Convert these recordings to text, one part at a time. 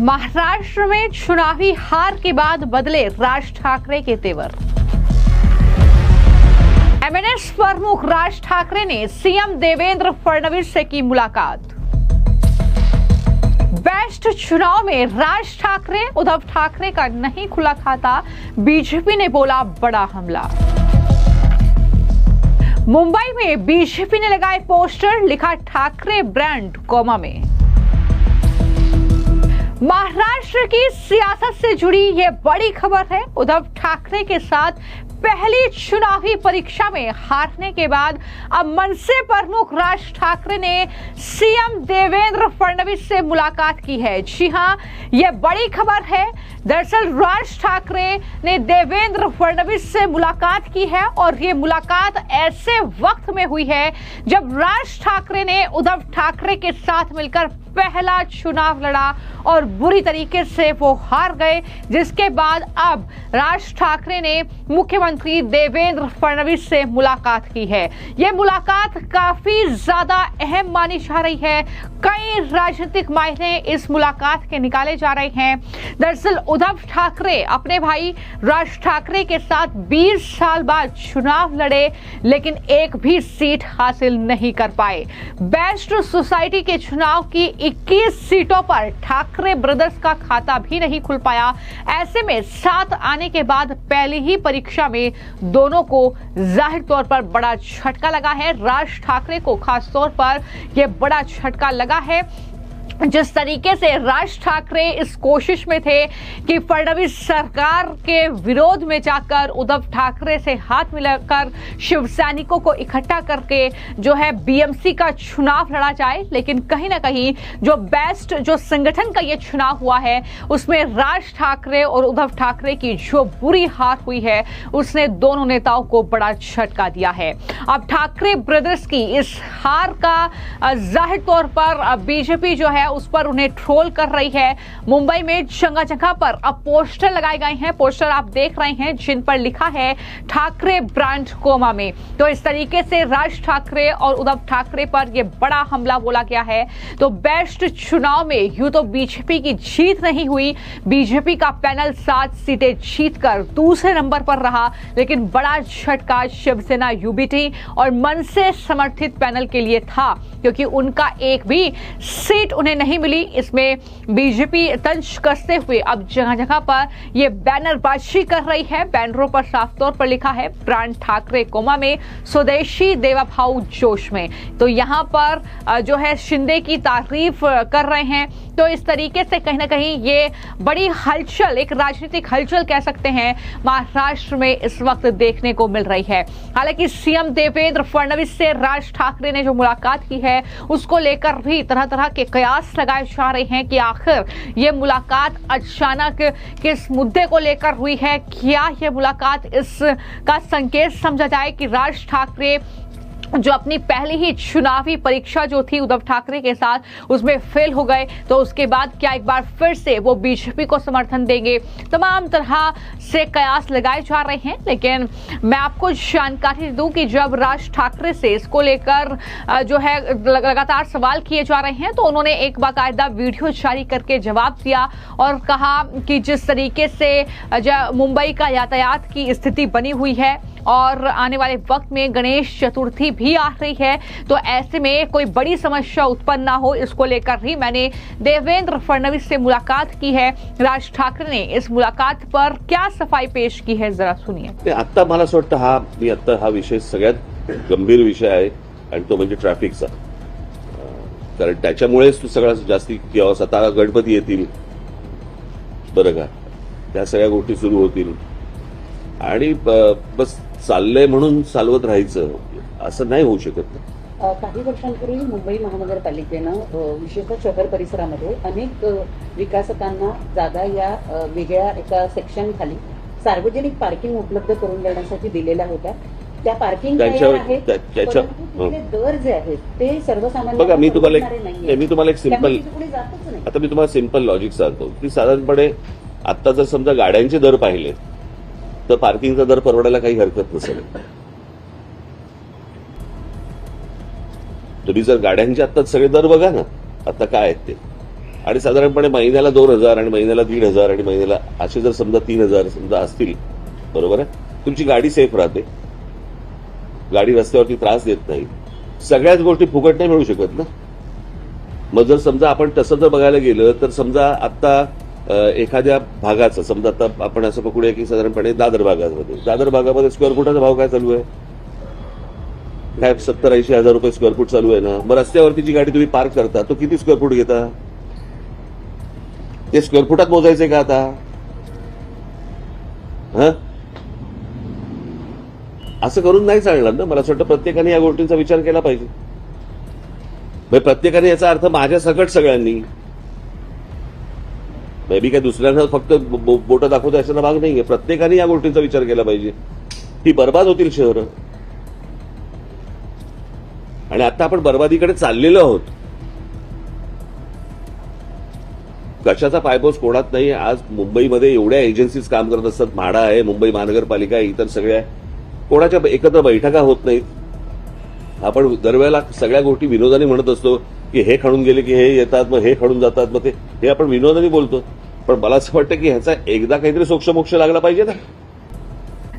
महाराष्ट्र में चुनावी हार के बाद बदले राज ठाकरे के तेवर। एमएनएस प्रमुख राज ठाकरे ने सीएम देवेंद्र फडणवीस से की मुलाकात। बेस्ट चुनाव में राज ठाकरे उद्धव ठाकरे का नहीं खुला खाता, बीजेपी ने बोला बड़ा हमला। मुंबई में बीजेपी ने लगाए पोस्टर, लिखा ठाकरे ब्रांड कोमा में। महाराष्ट्र की सियासत से जुड़ी यह बड़ी खबर है। उद्धव ठाकरे के साथ पहली चुनावी परीक्षा में हारने के बाद अब मनसे प्रमुख राज ठाकरे ने सीएम देवेंद्र फडणवीस से मुलाकात की है। जी हां, यह बड़ी खबर है। दरअसल राज ठाकरे ने देवेंद्र फडणवीस से मुलाकात की है और ये मुलाकात ऐसे वक्त में हुई है जब राज ठाकरे ने उद्धव ठाकरे के साथ मिलकर पहला चुनाव लड़ा और बुरी तरीके से वो हार गए, जिसके बाद अब राज ठाकरे ने मुख्यमंत्री देवेंद्र फडणवीस से मुलाकात की है। ये मुलाकात काफी ज्यादा अहम मानी जा रही है। कई राजनीतिक मायने इस मुलाकात के निकाले जा रहे हैं। दरअसल उद्धव ठाकरे अपने भाई राज ठाकरे के साथ 20 साल बाद चुनाव लड़े, लेकिन एक भी सीट हासिल नहीं कर पाए। बेस्ट सोसाइटी के चुनाव की 21 सीटों पर ठाकरे ब्रदर्स का खाता भी नहीं खुल पाया। ऐसे में साथ आने के बाद पहली ही परीक्षा में दोनों को जाहिर तौर पर बड़ा झटका लगा है। राज ठाकरे को खास तौर पर यह बड़ा झटका लगा है। जिस तरीके से राज ठाकरे इस कोशिश में थे कि फडणवीस सरकार के विरोध में जाकर उद्धव ठाकरे से हाथ मिलाकर शिव सैनिकों को इकट्ठा करके जो है बीएमसी का चुनाव लड़ा जाए, लेकिन कहीं ना कहीं जो बेस्ट जो संगठन का ये चुनाव हुआ है उसमें राज ठाकरे और उद्धव ठाकरे की जो बुरी हार हुई है उसने दोनों नेताओं को बड़ा झटका दिया है। अब ठाकरे ब्रदर्स की इस हार का जाहिर तौर पर बीजेपी जो है उस पर उन्हें ट्रोल कर रही है। मुंबई में जगह जगह पर अब पोस्टर लगाए गए हैं। पोस्टर आप देख रहे हैं जिन पर लिखा है ठाकरे ब्रांड कोमा में। तो इस तरीके से राज ठाकरे और उद्धव ठाकरे पर यह बड़ा हमला बोला गया है। तो बेस्ट चुनाव में यूं तो बीजेपी की जीत नहीं हुई। बीजेपी का पैनल 7 सीटें जीतकर दूसरे नंबर पर रहा, लेकिन बड़ा झटका शिवसेना, यूबीटी और मनसे समर्थित पैनल के लिए था, क्योंकि उनका एक भी सीट उन्हें नहीं मिली। इसमें बीजेपी तंज कसते हुए अब जगह जगह पर यह बैनरबाजी कर रही है। बैनरों पर साफ तौर पर लिखा है ब्रांड ठाकरे कोमा में, स्वदेशी देवाभाऊ जोश में। तो यहां पर जो है शिंदे की तारीफ कर रहे हैं। तो इस तरीके से कहीं ना कहीं ये बड़ी हलचल, एक राजनीतिक हलचल कह सकते हैं, महाराष्ट्र में इस वक्त देखने को मिल रही है। हालांकि सीएम देवेंद्र फडणवीस से राज ठाकरे ने जो मुलाकात की है उसको लेकर भी तरह तरह के कयास लगाए जा रहे हैं कि आखिर ये मुलाकात अचानक किस मुद्दे को लेकर हुई है। क्या यह मुलाकात इसका संकेत समझा जाए कि राज ठाकरे जो अपनी पहली ही चुनावी परीक्षा जो थी उद्धव ठाकरे के साथ उसमें फेल हो गए, तो उसके बाद क्या एक बार फिर से वो बीजेपी को समर्थन देंगे? तमाम तरह से कयास लगाए जा रहे हैं। लेकिन मैं आपको जानकारी दूं कि जब राज ठाकरे से इसको लेकर जो है लगातार सवाल किए जा रहे हैं, तो उन्होंने एक बाकायदा वीडियो जारी करके जवाब दिया और कहा कि जिस तरीके से मुंबई का यातायात की स्थिति बनी हुई है और आने वाले वक्त में गणेश चतुर्थी भी आ रही है, तो ऐसे में कोई बड़ी समस्या उत्पन्न ना हो, इसको लेकर ही मैंने देवेंद्र फडणवीस से मुलाकात की है। राज ठाकरे ने इस मुलाकात पर क्या सफाई पेश की है, जरा सुनिए। आता मला असं वाटतं हा विषय सगळ्यात गंभीर विषय आहे आणि तो म्हणजे ट्रॅफिकचा, कारण त्याच्यामुळेच सगळ्यात जास्ती किंवा आता गणपती येतील बरं का, त्या सगळ्या गोष्टी सुरू होतील आणि बस चाललंय म्हणून चालवत राहायचं असं नाही होऊ शकत ना। काही वर्षांपूर्वी मुंबई महानगरपालिकेनं विशेषतः शहर परिसरामध्ये अनेक विकासकांना जागा या वेगळ्या एका सेक्शन खाली सार्वजनिक पार्किंग उपलब्ध करून देण्यासाठी दिलेल्या होत्या। त्या पार्किंग दर जे आहेत ते सर्वसामान्य बघा, मी तुम्हाला एक सिंपल लॉजिक सांगतो की साधारणपणे आता जर समजा गाड्यांचे दर पाहिले तर पार्किंगचा दर परवडायला काही हरकत नसेल। तुम्ही जर गाड्यांचे आता सगळे दर बघा ना, आता काय आहेत ते आणि साधारणपणे महिन्याला 2,000 आणि महिन्याला 1,500 आणि महिन्याला असे जर समजा 3,000 समजा असतील, बरोबर आहे, तुमची गाडी सेफ राहते, गाडी रस्त्यावरती त्रास देत नाही. सगळ्याच गोष्टी फुकट नाही मिळू शकत ना. मग जर समजा आपण तसं जर बघायला गेलं तर समजा आता एखाद्या भागाचं समजा आता आपण असं पकडूया की साधारणपणे दादर भागामध्ये स्क्वेअर फुटाचा भाव काय चालू आहे? काय 70-80 हजार रुपये स्क्वेअर फूट चालू आहे ना. मग रस्त्यावरती जी गाडी तुम्ही पार्क करता तो किती स्क्वेअर फूट घेता? ते स्क्वेअर फुटात मोजायचंय का आता? असं करून नाही चालणार ना. मला असं वाटतं प्रत्येकाने या गोष्टींचा विचार केला पाहिजे. प्रत्येकाने याचा अर्थ माझ्या सकट सगळ्यांनी, मे बी काय दुसऱ्यांना फक्त बोटं दाखवतो अशाला भाग नाहीये. प्रत्येकाने या गोष्टींचा विचार केला पाहिजे. ही बर्बाद होतील शहरं. आणि आता आपण बर्बादीकडे चाललेलो आहोत. कशाचा पायपोस कोणात नाही. आज मुंबईमध्ये एवढ्या एजन्सीज काम करत असतात. म्हाडा आहे, मुंबई महानगरपालिका आहे, इतर सगळ्या कोणाच्या एकत्र बैठका होत नाहीत. आपण दरवेळेला सगळ्या गोष्टी विनोदाने म्हणत असतो की हे खणून गेले की हे येतात, मग हे खणून जातात, मग ते हे आपण विनोदाने बोलतो. पण मला असं वाटतं की ह्याचा एकदा काहीतरी सोक्षमोक्ष लागला पाहिजे ना.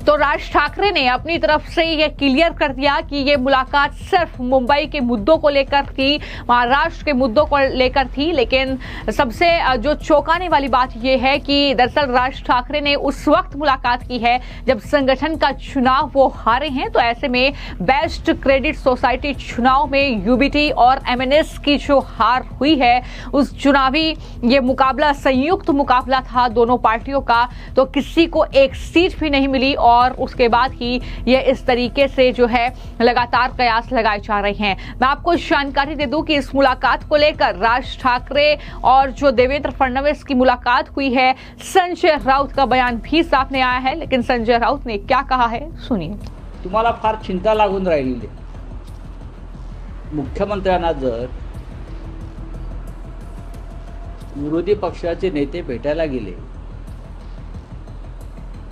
तो राज ठाकरे ने अपनी तरफ से यह क्लियर कर दिया कि ये मुलाकात सिर्फ मुंबई के मुद्दों को लेकर थी, महाराष्ट्र के मुद्दों को लेकर थी. लेकिन सबसे जो चौंकाने वाली बात यह है कि दरअसल राज ठाकरे ने उस वक्त मुलाकात की है जब संगठन का चुनाव वो हारे हैं. तो ऐसे में बेस्ट क्रेडिट सोसाइटी चुनाव में यूबीटी और एमएनएस की जो हार हुई है, उस चुनावी ये मुकाबला संयुक्त मुकाबला था दोनों पार्टियों का. तो किसी को एक सीट भी नहीं मिली और उसके बाद ही ये इस तरीके से जो है लगातार कयास लगाए जा रहे हैं. मैं आपको जानकारी दे दूं कि इस मुलाकात को लेकर राज ठाकरे और जो देवेंद्र फडणवीस की मुलाकात हुई है, संजय राउत का बयान भी सामने आया है. लेकिन संजय राउत ने क्या कहा है सुनिए. तुम्हाला फार चिंता लागून राहिलेली. मुख्यमंत्र्यांना जर विरोधी पक्षाचे नेते भेटायला गेले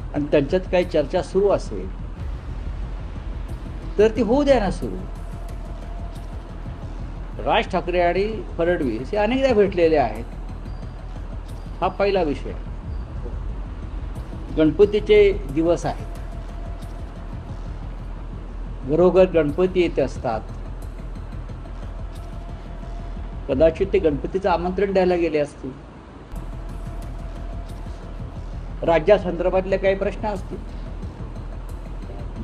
आणि त्यांच्यात काही चर्चा सुरू असेल तर ती होऊ द्या ना सुरू. राज ठाकरे आणि फडणवीस हे अनेकदा भेटलेले आहेत. हा पहिला विषय. गणपतीचे दिवस आहेत, घरोघर गणपती येत असतात. कदाचित ते गणपतीचं आमंत्रण द्यायला गेले असतील. राज्यासंदर्भातले काही प्रश्न असतील.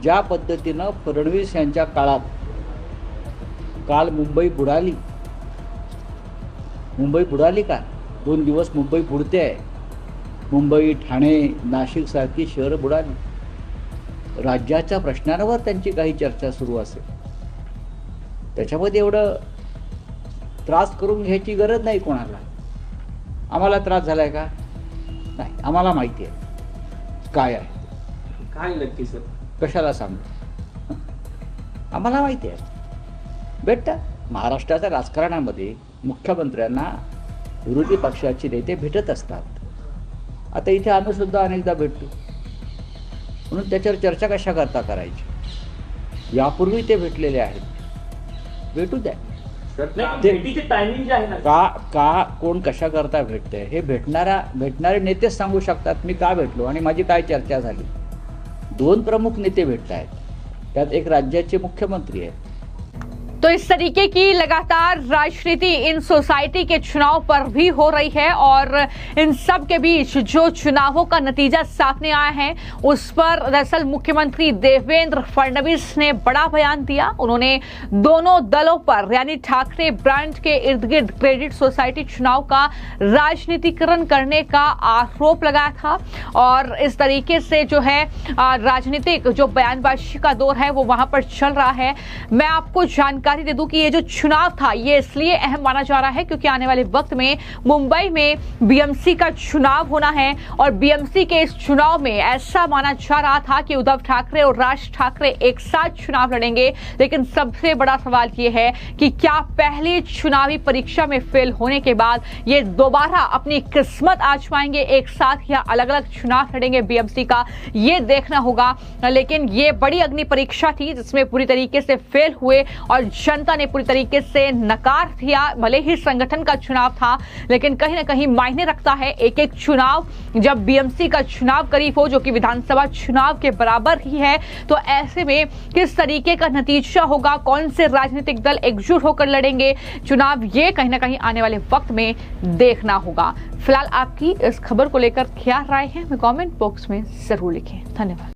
ज्या पद्धतीनं फडणवीस यांच्या काळात काल मुंबई बुडाली का? 2 दिवस मुंबई बुडते आहे. मुंबई, ठाणे, नाशिक सारखी शहरं बुडाली. राज्याच्या प्रश्नांवर त्यांची काही चर्चा सुरू असेल. त्याच्यामध्ये एवढं त्रास करून घ्यायची गरज नाही कोणाला. आम्हाला त्रास झालाय का? नाही, आम्हाला माहिती आहे काय आहे. काय नक्की सर? कशाला सांगतो? आम्हाला माहिती आहे. भेटतात. महाराष्ट्राच्या राजकारणामध्ये मुख्यमंत्र्यांना विरोधी पक्षाचे नेते भेटत असतात. आता इथे आम्ही सुद्धा अनेकदा भेटतो. म्हणून त्याच्यावर चर्चा कशा करता करायची? यापूर्वी ते भेटलेले आहेत. भेटू द्या. भेटीची टायमिंग जे आहे ना, का कोण कशा करता भेटतंय हे भेटणारे नेतेच सांगू शकतात. मी का भेटलो आणि माझी काय चर्चा झाली. 2 प्रमुख नेते भेटत आहेत, त्यात एक राज्याचे मुख्यमंत्री आहेत. तो इस तरीके की लगातार राजनीति इन सोसाइटी के चुनाव पर भी हो रही है और इन सब के बीच जो चुनावों का नतीजा सामने आया है उस पर दरअसल मुख्यमंत्री देवेंद्र फडणवीस ने बड़ा बयान दिया. उन्होंने दोनों दलों पर यानी ठाकरे ब्रांड के इर्द गिर्द क्रेडिट सोसाइटी चुनाव का राजनीतिकरण करने का आरोप लगाया था और इस तरीके से जो है राजनीतिक जो बयानबाजी का दौर है वो वहां पर चल रहा है. मैं आपको जानकारी दे दूं कि ये जो चुनाव था ये इसलिए अहम माना जा रहा है क्योंकि आने वाले वक्त में मुंबई में बीएमसी का चुनाव होना है और बीएमसी के इस चुनाव में ऐसा माना जा रहा था कि उद्धव ठाकरे और राज ठाकरे एक साथ चुनाव लड़ेंगे. लेकिन सबसे बड़ा सवाल ये है कि क्या पहली चुनावी परीक्षा में फेल होने के बाद ये दोबारा अपनी किस्मत आजमाएंगे, एक साथ या अलग अलग चुनाव लड़ेंगे बीएमसी का, ये देखना होगा. लेकिन ये बड़ी अग्नि परीक्षा थी जिसमें पूरी तरीके से फेल हुए और जनता ने पूरी तरीके से नकार दिया। भले ही संगठन का चुनाव था, लेकिन कहीं ना कहीं मायने रखता है एक एक चुनाव। जब बीएमसी का चुनाव करीब हो, जो कि विधानसभा चुनाव के बराबर ही है, तो ऐसे में किस तरीके का नतीजा होगा, कौन से राजनीतिक दल एकजुट होकर लड़ेंगे चुनाव, ये कहीं ना कहीं आने वाले वक्त में देखना होगा। फिलहाल आपकी इस खबर को लेकर क्या राय है, हमें कमेंट बॉक्स में जरूर लिखें। धन्यवाद।